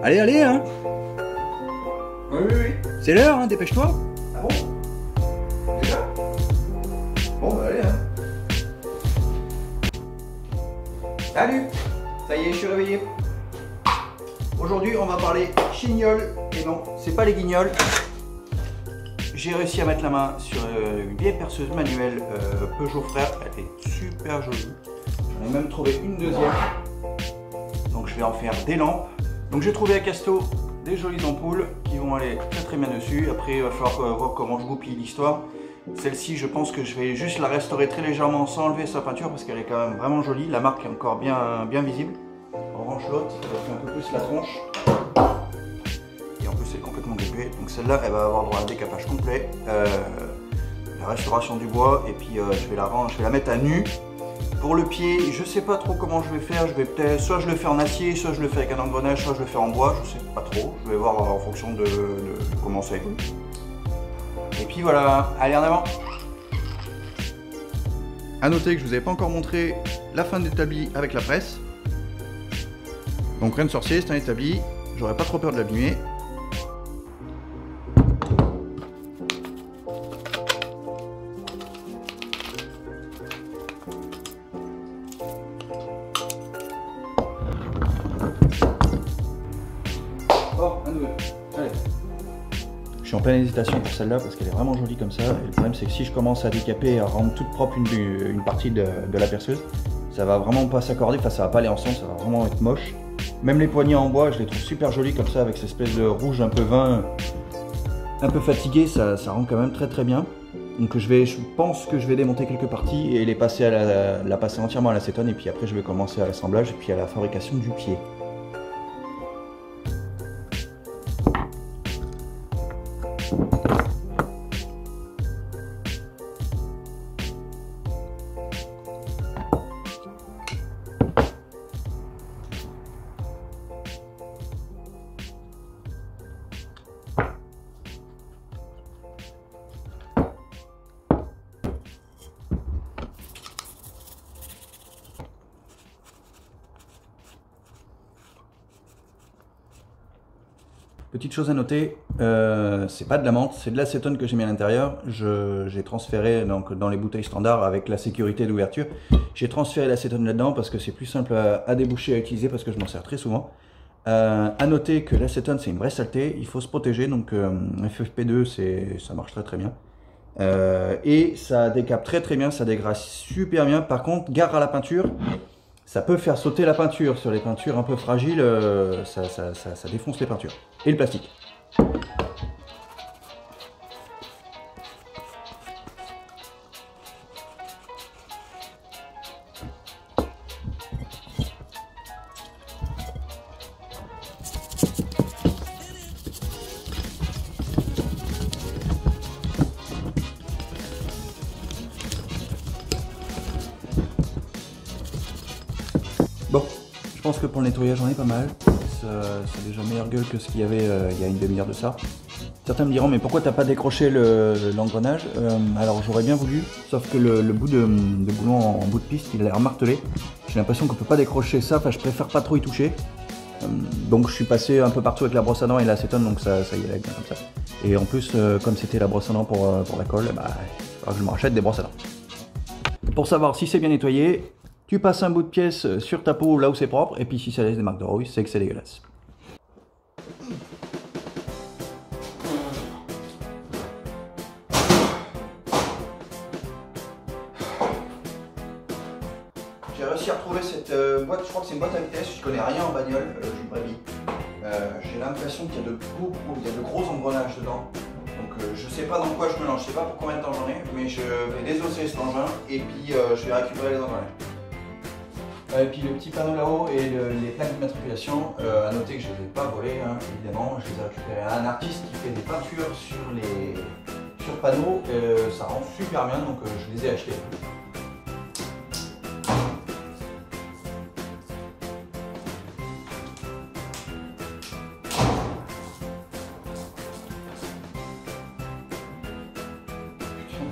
Allez, allez, hein. Oui, oui, oui. C'est l'heure, hein, dépêche-toi. Ah bon? Déjà? Bon, bah allez, hein. Salut! Ça y est, je suis réveillé. Aujourd'hui, on va parler chignoles. Et non, c'est pas les guignols. J'ai réussi à mettre la main sur une vieille perceuse manuelle Peugeot Frère. Elle est super jolie. J'en ai même trouvé une deuxième. Donc je vais en faire des lampes. Donc j'ai trouvé à Casto des jolies ampoules qui vont aller très très bien dessus. Après il va falloir voir comment je goupille l'histoire. Celle-ci je pense que je vais juste la restaurer très légèrement sans enlever sa peinture parce qu'elle est quand même vraiment jolie. La marque est encore bien visible. En revanche l'autre, elle fait un peu plus la tronche. Et en plus elle est complètement grippée. Donc celle-là elle va avoir droit à un décapage complet. La restauration du bois et puis je vais la mettre à nu. Pour le pied, je sais pas trop comment je vais faire. Je vais peut-être, soit je le fais en acier, soit je le fais avec un engrenage, soit je le fais en bois. Je sais pas trop. Je vais voir en fonction de comment ça évolue. Et puis voilà, allez en avant. A noter que je vous avais pas encore montré la fin de l'établi avec la presse. Donc rien de sorcier, c'est un établi. J'aurais pas trop peur de l'abîmer. Je suis en pleine hésitation pour celle-là parce qu'elle est vraiment jolie comme ça. Et le problème c'est que si je commence à décaper et à rendre toute propre une partie de la perceuse, ça va vraiment pas s'accorder, enfin ça va pas aller ensemble, ça va vraiment être moche. Même les poignées en bois, je les trouve super jolies comme ça avec cette espèce de rouge un peu vin, un peu fatigué, ça rend quand même très très bien. Donc je pense que je vais démonter quelques parties et les passer la passer entièrement à l'acétone et puis après je vais commencer à l'assemblage et puis à la fabrication du pied. Petite chose à noter, c'est pas de la menthe, c'est de l'acétone que j'ai mis à l'intérieur. J'ai transféré donc, dans les bouteilles standards avec la sécurité d'ouverture. J'ai transféré l'acétone là-dedans parce que c'est plus simple à déboucher, à utiliser parce que je m'en sers très souvent. À noter que l'acétone c'est une vraie saleté, il faut se protéger, donc FFP2 ça marche très très bien. Et ça décape très très bien, ça dégraisse super bien. Par contre, gare à la peinture. Ça peut faire sauter la peinture sur les peintures un peu fragiles, ça défonce les peintures. Et le plastique. Bon, je pense que pour le nettoyage j'en ai pas mal. C'est déjà meilleure gueule que ce qu'il y avait il y a une demi-heure de ça. Certains me diront mais pourquoi t'as pas décroché l'engrenage? Alors j'aurais bien voulu, sauf que le bout de boulon en bout de piste il a l'air martelé. J'ai l'impression qu'on peut pas décrocher ça, enfin je préfère pas trop y toucher. Donc je suis passé un peu partout avec la brosse à dents et l'acétone, donc ça y est bien comme ça. Et en plus comme c'était la brosse à dents pour la colle, bah, il faudra que je me rachète des brosses à dents. Pour savoir si c'est bien nettoyé, tu passes un bout de pièce sur ta peau là où c'est propre, et puis si ça laisse des marques de rouille, c'est que c'est dégueulasse. J'ai réussi à retrouver cette boîte, je crois que c'est une boîte à vitesse, je connais rien en bagnole, je suis brebis. J'ai l'impression qu'il y a de gros engrenages dedans. Donc je sais pas dans quoi je me lance, je sais pas pour combien de temps j'en ai, mais je vais désosser cet engin et puis je vais récupérer les engrenages. Et puis le petit panneau là-haut et les plaques d'immatriculation, à noter que je ne les ai pas volés, hein, évidemment, je les ai récupérés à un artiste qui fait des peintures sur panneaux, ça rend super bien, donc je les ai achetés.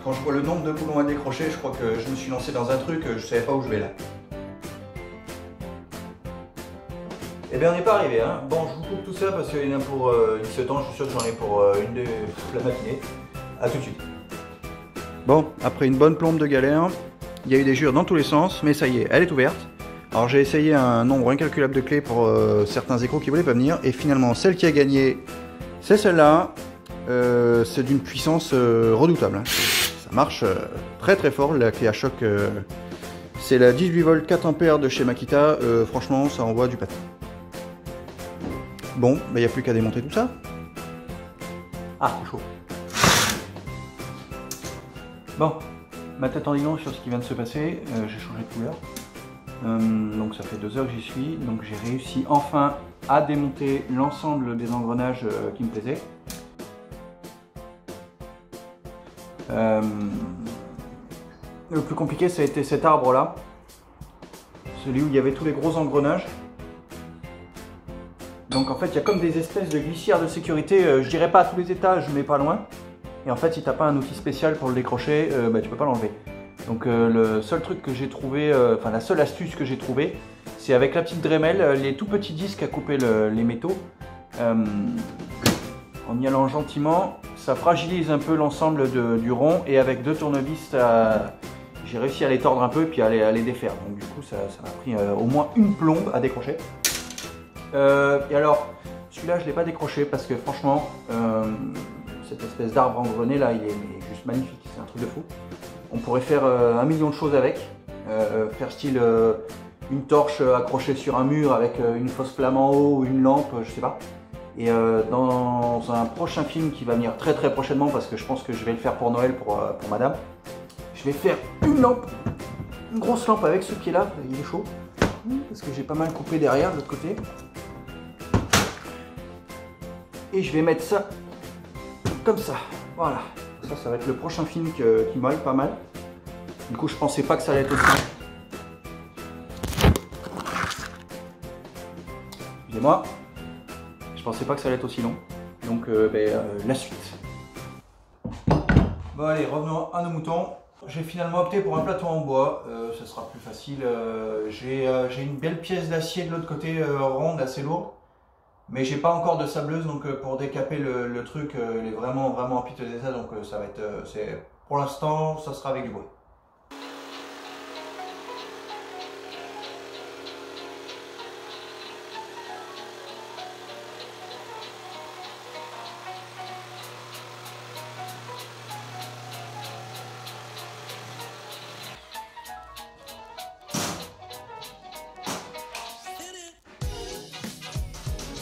Quand je vois le nombre de boulons à décrocher, je crois que je me suis lancé dans un truc, je ne savais pas où je vais là. Eh bien on n'est pas arrivé, hein. Bon, je vous coupe tout ça parce qu'il y en a pour X temps, je suis sûr que j'en ai pour la matinée. A tout de suite. Bon, après une bonne plombe de galère, il y a eu des jures dans tous les sens, mais ça y est, elle est ouverte. Alors j'ai essayé un nombre incalculable de clés pour certains écrous qui voulaient pas venir, et finalement celle qui a gagné, c'est celle-là. C'est d'une puissance redoutable, hein. Ça marche très très fort, la clé à choc. C'est la 18 volts 4 ampères de chez Makita, franchement ça envoie du patin. Bon, il n'y a plus qu'à démonter tout ça. Ah, c'est chaud. Bon, ma tête en dit long sur ce qui vient de se passer, j'ai changé de couleur. Donc ça fait 2 heures que j'y suis, donc j'ai réussi enfin à démonter l'ensemble des engrenages qui me plaisaient. Le plus compliqué ça a été cet arbre là, celui où il y avait tous les gros engrenages. Donc en fait il y a comme des espèces de glissières de sécurité, je dirais pas à tous les étages mais pas loin. Et en fait si tu n'as pas un outil spécial pour le décrocher, tu peux pas l'enlever. Donc le seul truc que j'ai trouvé, enfin la seule astuce que j'ai trouvée, c'est avec la petite Dremel, les tout petits disques à couper les métaux. En y allant gentiment, ça fragilise un peu l'ensemble du rond, et avec 2 tournevis, j'ai réussi à les tordre un peu et puis à les défaire. Donc du coup ça m'a pris au moins une plombe à décrocher. Et alors, celui-là je ne l'ai pas décroché parce que franchement, cette espèce d'arbre engrené là, il est juste magnifique, c'est un truc de fou. On pourrait faire 1 million de choses avec, faire style une torche accrochée sur un mur avec une fausse flamme en haut ou une lampe, je sais pas. Et dans un prochain film qui va venir très très prochainement, parce que je pense que je vais le faire pour Noël pour madame, je vais faire une lampe, une grosse lampe avec ce pied là, il est chaud, parce que j'ai pas mal coupé derrière de l'autre côté. Et je vais mettre ça comme ça, voilà. Ça va être le prochain film qui m'aille pas mal. Du coup je pensais pas que ça allait être aussi long. Excusez-moi. Je pensais pas que ça allait être aussi long. Donc la suite. Bon allez, revenons à nos moutons. J'ai finalement opté pour un plateau en bois, ce sera plus facile. J'ai une belle pièce d'acier de l'autre côté, ronde, assez lourde. Mais j'ai pas encore de sableuse, donc pour décaper le truc, il est vraiment en piteux d'état, donc ça va être, pour l'instant, ça sera avec du bois.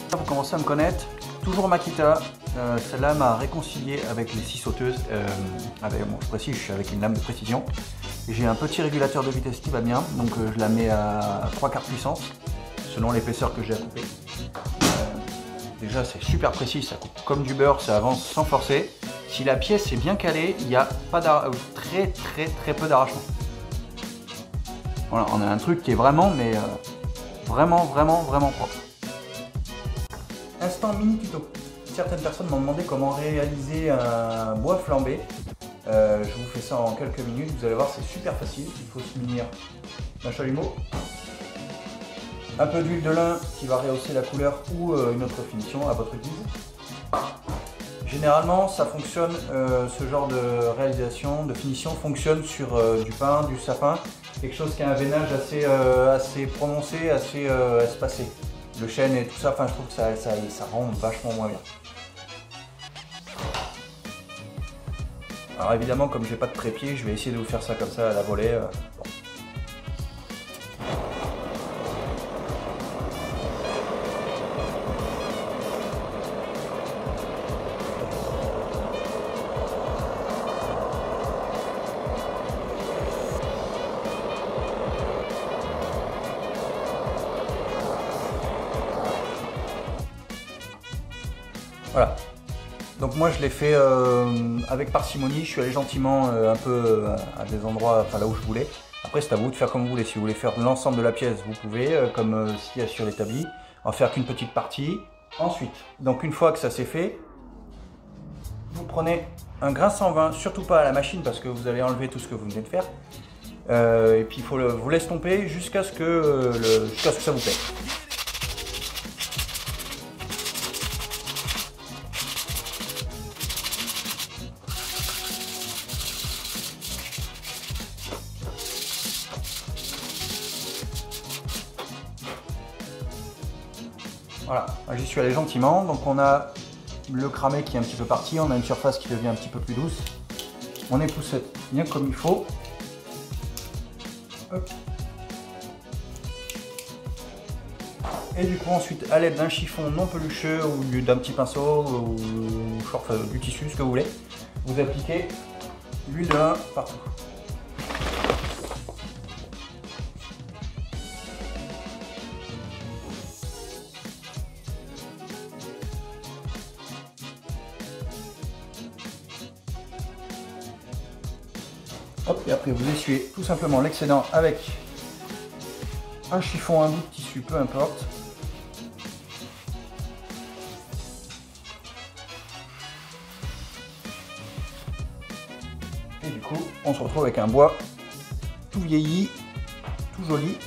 Vous commencez à me connaître, toujours Makita, celle-là m'a réconcilié avec les scies sauteuses, bon, je précise, je suis avec une lame de précision. J'ai un petit régulateur de vitesse qui va bien, donc je la mets à 3/4 puissance, selon l'épaisseur que j'ai à couper. Déjà c'est super précis, ça coupe comme du beurre, ça avance sans forcer. Si la pièce est bien calée, il n'y a pas très peu d'arrachement. Voilà, on a un truc qui est vraiment, mais vraiment propre. Instant mini tuto. Certaines personnes m'ont demandé comment réaliser un bois flambé. Je vous fais ça en quelques minutes, vous allez voir, c'est super facile. Il faut se munir d'un chalumeau, un peu d'huile de lin qui va rehausser la couleur ou une autre finition à votre guise. Généralement ça fonctionne, ce genre de réalisation, de finition fonctionne sur du pin, du sapin, quelque chose qui a un veinage assez prononcé, assez espacé. Le chêne et tout ça, enfin je trouve que ça rend vachement moins bien. Alors évidemment, comme j'ai pas de trépied, je vais essayer de vous faire ça comme ça à la volée. Bon. Voilà. Donc moi je l'ai fait avec parcimonie, je suis allé gentiment un peu à des endroits, enfin là où je voulais. Après c'est à vous de faire comme vous voulez, si vous voulez faire l'ensemble de la pièce vous pouvez, comme s'il y a sur l'établi, en faire qu'une petite partie. Ensuite, donc une fois que ça c'est fait, vous prenez un grain 120, surtout pas à la machine parce que vous allez enlever tout ce que vous venez de faire. Et puis il faut vous l'estomper jusqu'à ce que ça vous plaît. Voilà, j'y suis allé gentiment. Donc on a le cramé qui est un petit peu parti, on a une surface qui devient un petit peu plus douce. On épousse bien comme il faut. Hop. Et du coup ensuite à l'aide d'un chiffon non pelucheux ou d'un petit pinceau ou du tissu, ce que vous voulez, vous appliquez l'huile de lin partout. Hop, et après vous essuyez tout simplement l'excédent avec un chiffon, un bout de tissu, peu importe. Et du coup, on se retrouve avec un bois tout vieilli, tout joli.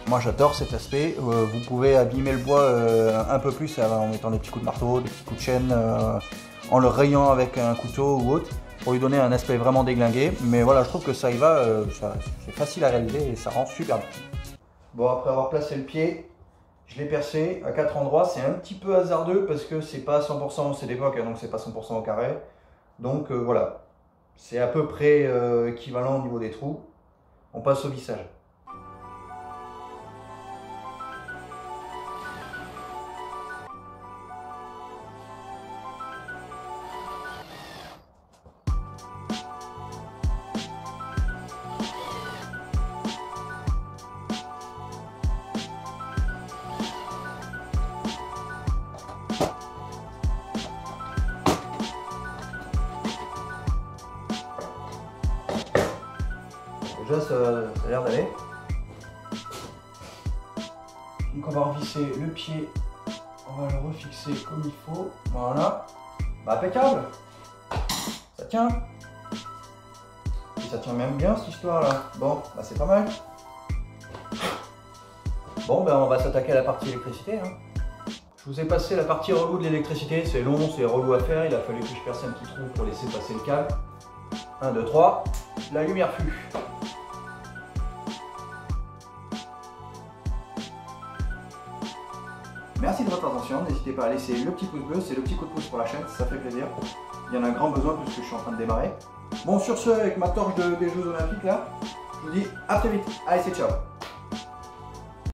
Moi j'adore cet aspect. Vous pouvez abîmer le bois un peu plus en mettant des petits coups de marteau, des petits coups de chaîne, en le rayant avec un couteau ou autre, pour lui donner un aspect vraiment déglingué. Mais voilà, je trouve que ça y va, c'est facile à réaliser et ça rend super bien. Bon, après avoir placé le pied, je l'ai percé à 4 endroits. C'est un petit peu hasardeux parce que c'est pas 100%, c'est d'époque, donc c'est pas 100% au carré. Donc voilà, c'est à peu près équivalent au niveau des trous. On passe au vissage. Déjà ça a l'air d'aller. Donc on va revisser le pied, on va le refixer comme il faut. Voilà. Bah, impeccable. Ça tient. Et ça tient même bien cette histoire là. Bon, bah c'est pas mal. Bon, ben on va s'attaquer à la partie électricité. Hein. Je vous ai passé la partie relou de l'électricité. C'est long, c'est relou à faire. Il a fallu que je perce un petit trou pour laisser passer le câble. 1, 2, 3. La lumière fut. Merci de votre attention, n'hésitez pas à laisser le petit pouce bleu, c'est le petit coup de pouce pour la chaîne, ça fait plaisir. Il y en a un grand besoin puisque je suis en train de démarrer. Bon, sur ce, avec ma torche des Jeux Olympiques là, je vous dis à très vite. Allez, c'est ciao.